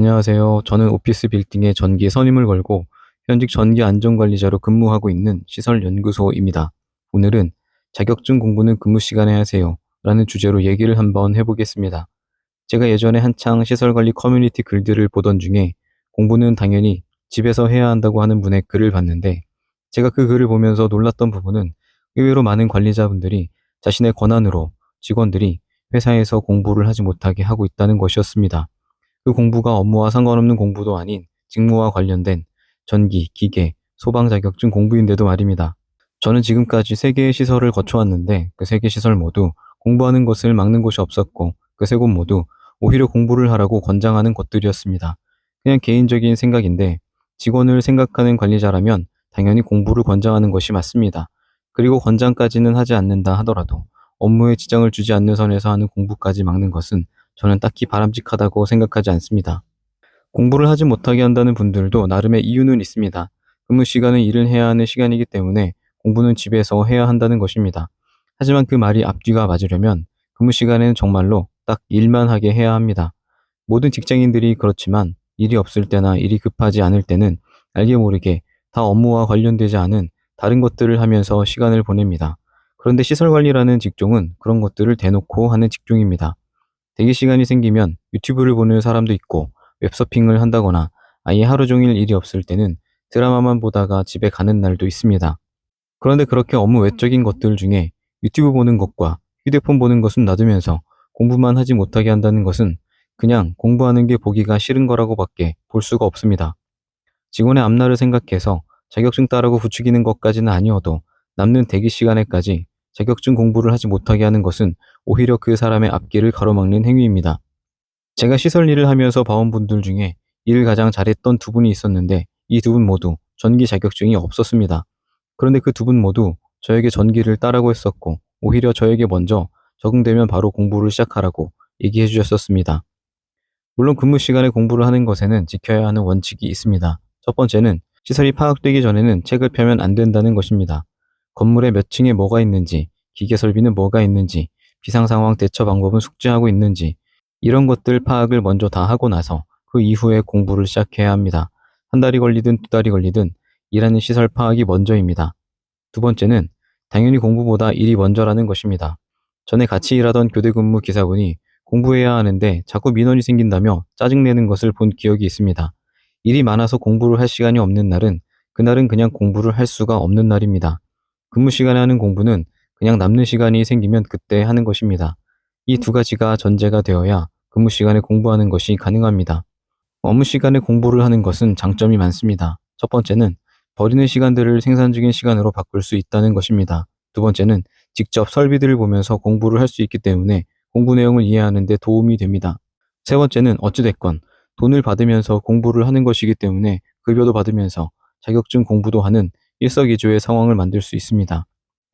안녕하세요. 저는 오피스 빌딩에 전기 선임을 걸고 현직 전기 안전관리자로 근무하고 있는 시설연구소입니다. 오늘은 자격증 공부는 근무 시간에 하세요 라는 주제로 얘기를 한번 해보겠습니다. 제가 예전에 한창 시설관리 커뮤니티 글들을 보던 중에 공부는 당연히 집에서 해야 한다고 하는 분의 글을 봤는데, 제가 그 글을 보면서 놀랐던 부분은 의외로 많은 관리자분들이 자신의 권한으로 직원들이 회사에서 공부를 하지 못하게 하고 있다는 것이었습니다. 그 공부가 업무와 상관없는 공부도 아닌 직무와 관련된 전기, 기계, 소방 자격증 공부인데도 말입니다. 저는 지금까지 3개의 시설을 거쳐왔는데 그 3개 시설 모두 공부하는 것을 막는 곳이 없었고, 그 3곳 모두 오히려 공부를 하라고 권장하는 곳들이었습니다. 그냥 개인적인 생각인데, 직원을 생각하는 관리자라면 당연히 공부를 권장하는 것이 맞습니다. 그리고 권장까지는 하지 않는다 하더라도 업무에 지장을 주지 않는 선에서 하는 공부까지 막는 것은 저는 딱히 바람직하다고 생각하지 않습니다. 공부를 하지 못하게 한다는 분들도 나름의 이유는 있습니다. 근무 시간은 일을 해야 하는 시간이기 때문에 공부는 집에서 해야 한다는 것입니다. 하지만 그 말이 앞뒤가 맞으려면 근무 시간에는 정말로 딱 일만 하게 해야 합니다. 모든 직장인들이 그렇지만 일이 없을 때나 일이 급하지 않을 때는 알게 모르게 다 업무와 관련되지 않은 다른 것들을 하면서 시간을 보냅니다. 그런데 시설관리라는 직종은 그런 것들을 대놓고 하는 직종입니다. 대기 시간이 생기면 유튜브를 보는 사람도 있고, 웹서핑을 한다거나 아예 하루 종일 일이 없을 때는 드라마만 보다가 집에 가는 날도 있습니다. 그런데 그렇게 업무 외적인 것들 중에 유튜브 보는 것과 휴대폰 보는 것은 놔두면서 공부만 하지 못하게 한다는 것은 그냥 공부하는 게 보기가 싫은 거라고밖에 볼 수가 없습니다. 직원의 앞날을 생각해서 자격증 따라고 부추기는 것까지는 아니어도 남는 대기 시간에까지 자격증 공부를 하지 못하게 하는 것은 오히려 그 사람의 앞길을 가로막는 행위입니다. 제가 시설 일을 하면서 봐온 분들 중에 일을 가장 잘했던 2분이 있었는데, 이 2분 모두 전기 자격증이 없었습니다. 그런데 그 2분 모두 저에게 전기를 따라고 했었고, 오히려 저에게 먼저 적응되면 바로 공부를 시작하라고 얘기해 주셨었습니다. 물론 근무 시간에 공부를 하는 것에는 지켜야 하는 원칙이 있습니다. 첫 번째는 시설이 파악되기 전에는 책을 펴면 안 된다는 것입니다. 건물에 몇 층에 뭐가 있는지, 기계 설비는 뭐가 있는지, 비상상황 대처 방법은 숙지하고 있는지, 이런 것들 파악을 먼저 다 하고 나서 그 이후에 공부를 시작해야 합니다. 한 달이 걸리든 2달이 걸리든 일하는 시설 파악이 먼저입니다. 두 번째는 당연히 공부보다 일이 먼저라는 것입니다. 전에 같이 일하던 교대 근무 기사분이 공부해야 하는데 자꾸 민원이 생긴다며 짜증내는 것을 본 기억이 있습니다. 일이 많아서 공부를 할 시간이 없는 날은 그날은 그냥 공부를 할 수가 없는 날입니다. 근무 시간에 하는 공부는 그냥 남는 시간이 생기면 그때 하는 것입니다. 이 2가지가 전제가 되어야 근무 시간에 공부하는 것이 가능합니다. 업무 시간에 공부를 하는 것은 장점이 많습니다. 첫 번째는 버리는 시간들을 생산적인 시간으로 바꿀 수 있다는 것입니다. 두 번째는 직접 설비들을 보면서 공부를 할 수 있기 때문에 공부 내용을 이해하는 데 도움이 됩니다. 세 번째는 어찌됐건 돈을 받으면서 공부를 하는 것이기 때문에 급여도 받으면서 자격증 공부도 하는 일석이조의 상황을 만들 수 있습니다.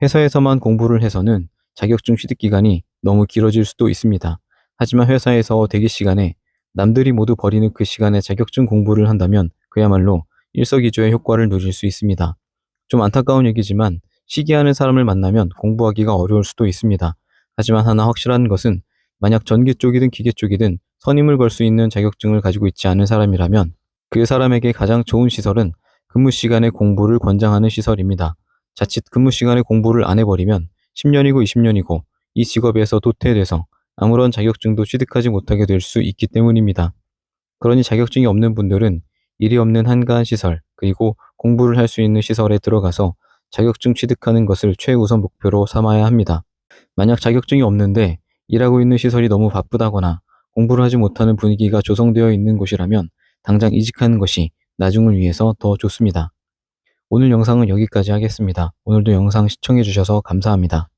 회사에서만 공부를 해서는 자격증 취득 기간이 너무 길어질 수도 있습니다. 하지만 회사에서 대기 시간에 남들이 모두 버리는 그 시간에 자격증 공부를 한다면 그야말로 일석이조의 효과를 누릴 수 있습니다. 좀 안타까운 얘기지만 시기하는 사람을 만나면 공부하기가 어려울 수도 있습니다. 하지만 하나 확실한 것은, 만약 전기 쪽이든 기계 쪽이든 선임을 걸 수 있는 자격증을 가지고 있지 않은 사람이라면 그 사람에게 가장 좋은 시설은 근무 시간에 공부를 권장하는 시설입니다. 자칫 근무 시간에 공부를 안 해버리면 10년이고 20년이고 이 직업에서 도태돼서 아무런 자격증도 취득하지 못하게 될 수 있기 때문입니다. 그러니 자격증이 없는 분들은 일이 없는 한가한 시설, 그리고 공부를 할 수 있는 시설에 들어가서 자격증 취득하는 것을 최우선 목표로 삼아야 합니다. 만약 자격증이 없는데 일하고 있는 시설이 너무 바쁘다거나 공부를 하지 못하는 분위기가 조성되어 있는 곳이라면 당장 이직하는 것이 나중을 위해서 더 좋습니다. 오늘 영상은 여기까지 하겠습니다. 오늘도 영상 시청해 주셔서 감사합니다.